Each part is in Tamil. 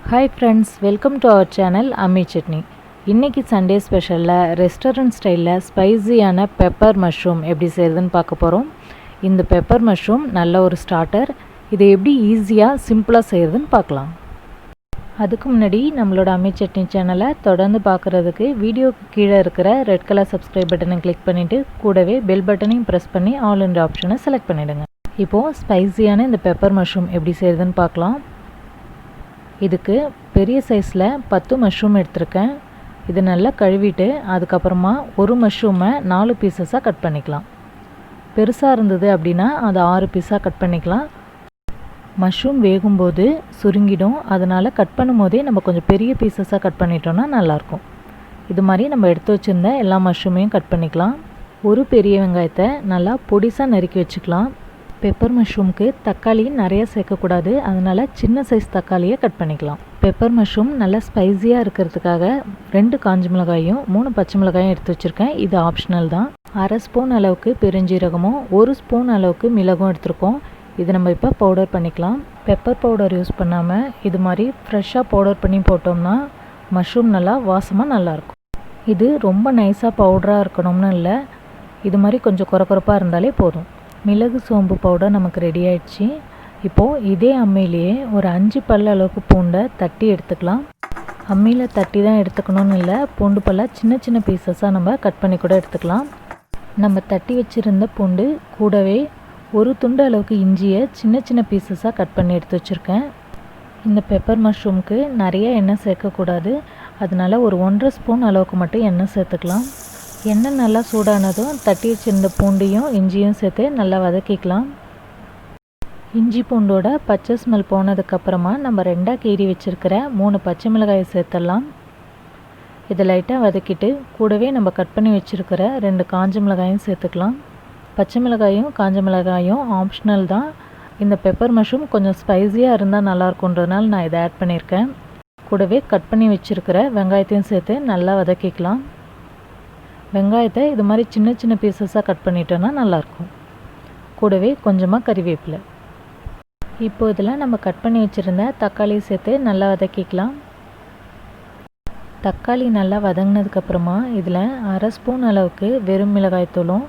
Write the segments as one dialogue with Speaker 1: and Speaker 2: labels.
Speaker 1: Hi friends, welcome to our channel Ammi Chutney. இன்னைக்கு சண்டே ஸ்பெஷல்ல ரெஸ்டாரன்ட் ஸ்டைல்ல ஸ்பைசியான பெப்பர் மஷ்ரூம் எப்படி செய்யறதுன்னு பார்க்க போறோம். இந்த பெப்பர் மஷ்ரூம் நல்ல ஒரு ஸ்டார்டர். இதை எப்படி ஈஸியா சிம்பிளா செய்யறதுன்னு பார்க்கலாம். அதுக்கு முன்னாடி நம்மளோட அம்மி சட்னி சேனலை தொடர்ந்து பார்க்குறதுக்கு வீடியோக்கு கீழே இருக்கிற ரெட் கலர் சப்ஸ்கிரைப் பட்டனை கிளிக் பண்ணிவிட்டு கூடவே பெல் பட்டனையும் ப்ரெஸ் பண்ணி ஆல் என்ற ஆப்ஷனை செலக்ட் பண்ணிவிடுங்க. இப்போது ஸ்பைசியான இந்த பெப்பர் மஷ்ரூம் எப்படி செய்யறதுன்னு பார்க்கலாம். இதுக்கு பெரிய சைஸில் 10 மஷ்ரூம் எடுத்திருக்கேன். இது நல்லா கழுவிட்டு அதுக்கப்புறமா ஒரு மஷ்ரூமை 4 பீசஸாக கட் பண்ணிக்கலாம். பெருசாக இருந்தது அப்படின்னா அதை 6 பீஸாக கட் பண்ணிக்கலாம். மஷ்ரூம் வேகும்போது சுருங்கிடும், அதனால் கட் பண்ணும்போதே நம்ம கொஞ்சம் பெரிய பீசஸாக கட் பண்ணிட்டோன்னா நல்லாயிருக்கும். இது மாதிரி நம்ம எடுத்து வச்சுருந்த எல்லா மஷ்ரூமையும் கட் பண்ணிக்கலாம். ஒரு பெரிய வெங்காயத்தை நல்லா பொடிசாக நறுக்கி வச்சுக்கலாம். பெப்பர் மஷ்ரூமுக்கு தக்காளி நிறைய சேர்க்கக்கூடாது, அதனால் சின்ன சைஸ் தக்காளியை கட் பண்ணிக்கலாம். பெப்பர் மஷ்ரூம் நல்லா ஸ்பைஸியாக இருக்கிறதுக்காக 2 காஞ்ச மிளகாயும் 3 பச்சை மிளகாயும் எடுத்து வச்சுருக்கேன். இது ஆப்ஷனல் தான். 1/2 ஸ்பூன் அளவுக்கு பெருஞ்சீரகமும் 1 ஸ்பூன் அளவுக்கு மிளகும் எடுத்துருக்கோம். இது நம்ம இப்போ பவுடர் பண்ணிக்கலாம். பெப்பர் பவுடர் யூஸ் பண்ணாமல் இது மாதிரி ஃப்ரெஷ்ஷாக பவுடர் பண்ணி போட்டோம்னா மஷ்ரூம் நல்லா வாசமாக நல்லாயிருக்கும். இது ரொம்ப நைஸாக பவுடராக இருக்கணும்னு இல்லை, இது மாதிரி கொஞ்சம் குறக்குறப்பாக இருந்தாலே போதும். மிளகு சோம்பு பவுடர் நமக்கு ரெடி ஆயிடுச்சு. இப்போது இதே அம்மியிலேயே ஒரு 5 பல் அளவுக்கு பூண்டை தட்டி எடுத்துக்கலாம். அம்மியில் தட்டி தான் எடுத்துக்கணும்னு இல்லை, பூண்டு பல்ல சின்ன சின்ன பீசஸாக நம்ம கட் பண்ணி கூட எடுத்துக்கலாம். நம்ம தட்டி வச்சுருந்த பூண்டு கூடவே ஒரு துண்டு அளவுக்கு இஞ்சியை சின்ன சின்ன பீசஸாக கட் பண்ணி எடுத்து வச்சுருக்கேன். இந்த பெப்பர் மஷ்ரூமுக்கு நிறைய எண்ணெய் சேர்க்கக்கூடாது, அதனால் ஒரு 1.5 ஸ்பூன் அளவுக்கு மட்டும் எண்ணெய் சேர்த்துக்கலாம். எண்ணெய் நல்லா சூடானதும் தட்டி வச்சுருந்த பூண்டையும் இஞ்சியும் சேர்த்து நல்லா வதக்கிக்கலாம். இஞ்சி பூண்டோட பச்சை ஸ்மெல் போனதுக்கப்புறமா நம்ம 2ஆக கீறி வச்சுருக்கிற 3 பச்சை மிளகாயை சேர்த்துடலாம். இதை லைட்டாக வதக்கிட்டு கூடவே நம்ம கட் பண்ணி வச்சுருக்கிற 2 காஞ்ச மிளகாயும் சேர்த்துக்கலாம். பச்சை மிளகாயும் காஞ்ச மிளகாயும் ஆப்ஷனல் தான். இந்த பெப்பர் மஷ்ரூம் கொஞ்சம் ஸ்பைஸியாக இருந்தால் நல்லாயிருக்குன்றதுனால நான் இதை ஆட் பண்ணியிருக்கேன். கூடவே கட் பண்ணி வச்சுருக்கிற வெங்காயத்தையும் சேர்த்து நல்லா வதக்கிக்கலாம். வெங்காயத்தை இது மாதிரி சின்ன சின்ன பீசஸாக கட் பண்ணிட்டோன்னா நல்லாயிருக்கும். கூடவே கொஞ்சமாக கறிவேப்பிலை. இப்போ இதில் நம்ம கட் பண்ணி வச்சுருந்த தக்காளியை சேர்த்து நல்லா வதக்கிக்கலாம். தக்காளி நல்லா வதங்கினதுக்கப்புறமா இதில் 1/2 ஸ்பூன் அளவுக்கு வெறும் மிளகாய்த்தூளும்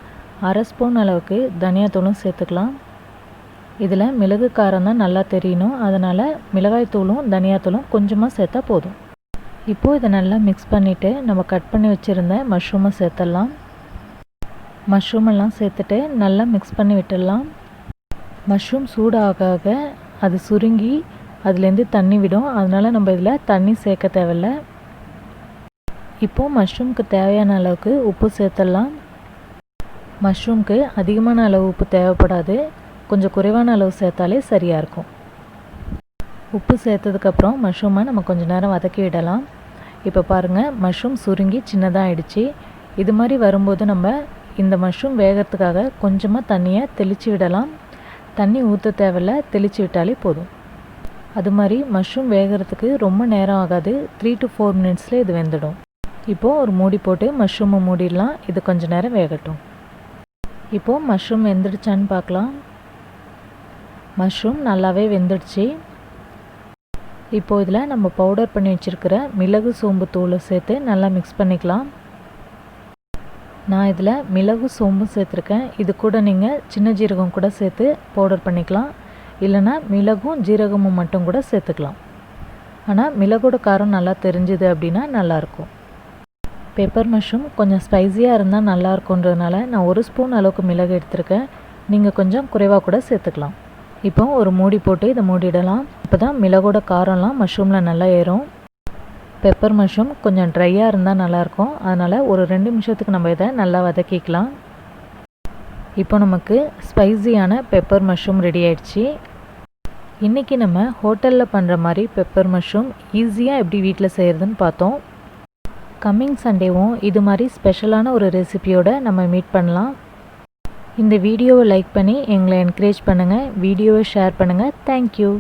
Speaker 1: 1/2 ஸ்பூன் அளவுக்கு தனியாத்தூளும் சேர்த்துக்கலாம். இதில் மிளகு காரம் தான் நல்லா தெரியணும், அதனால் மிளகாய்த்தூளும் தனியாத்தூளும் கொஞ்சமாக சேர்த்தா போதும். இப்போது இதை நல்லா மிக்ஸ் பண்ணிவிட்டு நம்ம கட் பண்ணி வச்சுருந்த மஷ்ரூமை சேர்த்துடலாம். மஷ்ரூமெல்லாம் சேர்த்துட்டு நல்லா மிக்ஸ் பண்ணி விட்டுடலாம். மஷ்ரூம் சூடாக ஆக அது சுருங்கி அதுலேருந்து தண்ணி விடும், அதனால் நம்ம இதில் தண்ணி சேர்க்க தேவையில்லை. இப்போது மஷ்ரூமுக்கு தேவையான அளவுக்கு உப்பு சேர்த்துடலாம். மஷ்ரூமுக்கு அதிகமான அளவு உப்பு தேவைப்படாது, கொஞ்சம் குறைவான அளவு சேர்த்தாலே சரியாக இருக்கும். உப்பு சேர்த்ததுக்கப்புறம் மஷ்ரூமை நம்ம கொஞ்சம் நேரம் வதக்கி விடலாம். இப்போ பாருங்கள், மஷ்ரூம் சுருங்கி சின்னதாக ஆயிடுச்சு. இது மாதிரி வரும்போது நம்ம இந்த மஷ்ரூம் வேகிறதுக்காக கொஞ்சமாக தண்ணியை தெளித்து விடலாம். தண்ணி ஊற்ற தேவையில்லை, தெளித்து விட்டாலே போதும். அது மாதிரி மஷ்ரூம் வேகிறதுக்கு ரொம்ப நேரம் ஆகாது, 3 to 4 மினிட்ஸில் இது வெந்துடும். இப்போது ஒரு மூடி போட்டு மஷ்ரூமை மூடிடலாம். இது கொஞ்சம் நேரம் வேகட்டும். இப்போது மஷ்ரூம் வெந்துடுச்சான்னு பார்க்கலாம். மஷ்ரூம் நல்லாவே வெந்துடுச்சு. இப்போது இதில் நம்ம பவுடர் பண்ணி வச்சுருக்கிற மிளகு சோம்பு தூளை சேர்த்து நல்லா மிக்ஸ் பண்ணிக்கலாம். நான் இதில் மிளகு சோம்பும் சேர்த்துருக்கேன். இது கூட நீங்கள் சின்ன ஜீரகம் கூட சேர்த்து பவுடர் பண்ணிக்கலாம், இல்லைனா மிளகும் ஜீரகமும் மட்டும் கூட சேர்த்துக்கலாம். ஆனால் மிளகோட காரம் நல்லா தெரிஞ்சுது அப்படின்னா நல்லாயிருக்கும். பெப்பர் மஷ்ரூம் கொஞ்சம் ஸ்பைஸியாக இருந்தால் நல்லாயிருக்குன்றதுனால நான் 1 ஸ்பூன் அளவுக்கு மிளகு எடுத்திருக்கேன். நீங்கள் கொஞ்சம் குறைவாக கூட சேர்த்துக்கலாம். இப்போ ஒரு மூடி போட்டு இதை மூடிடலாம். இப்போ தான் மிளகோட காரம்லாம் மஷ்ரூமில் நல்லா ஏறும். பெப்பர் மஷ்ரூம் கொஞ்சம் ட்ரையாக இருந்தால் நல்லாயிருக்கும், அதனால் ஒரு 2 நிமிஷத்துக்கு நம்ம இதை நல்லா வதக்கிக்கலாம். இப்போ நமக்கு ஸ்பைஸியான பெப்பர் மஷ்ரூம் ரெடி ஆயிடுச்சு. இன்றைக்கி நம்ம ஹோட்டலில் பண்ணுற மாதிரி பெப்பர் மஷ்ரூம் ஈஸியாக எப்படி வீட்டில் செய்கிறதுன்னு பார்த்தோம். கம்மிங் சண்டேவும் இது மாதிரி ஸ்பெஷலான ஒரு ரெசிபியோடு நம்ம மீட் பண்ணலாம். இந்த வீடியோவை லைக் பண்ணி எங்களை என்கரேஜ் பண்ணுங்கள், வீடியோவை ஷேர் பண்ணுங்கள். தேங்க்யூ.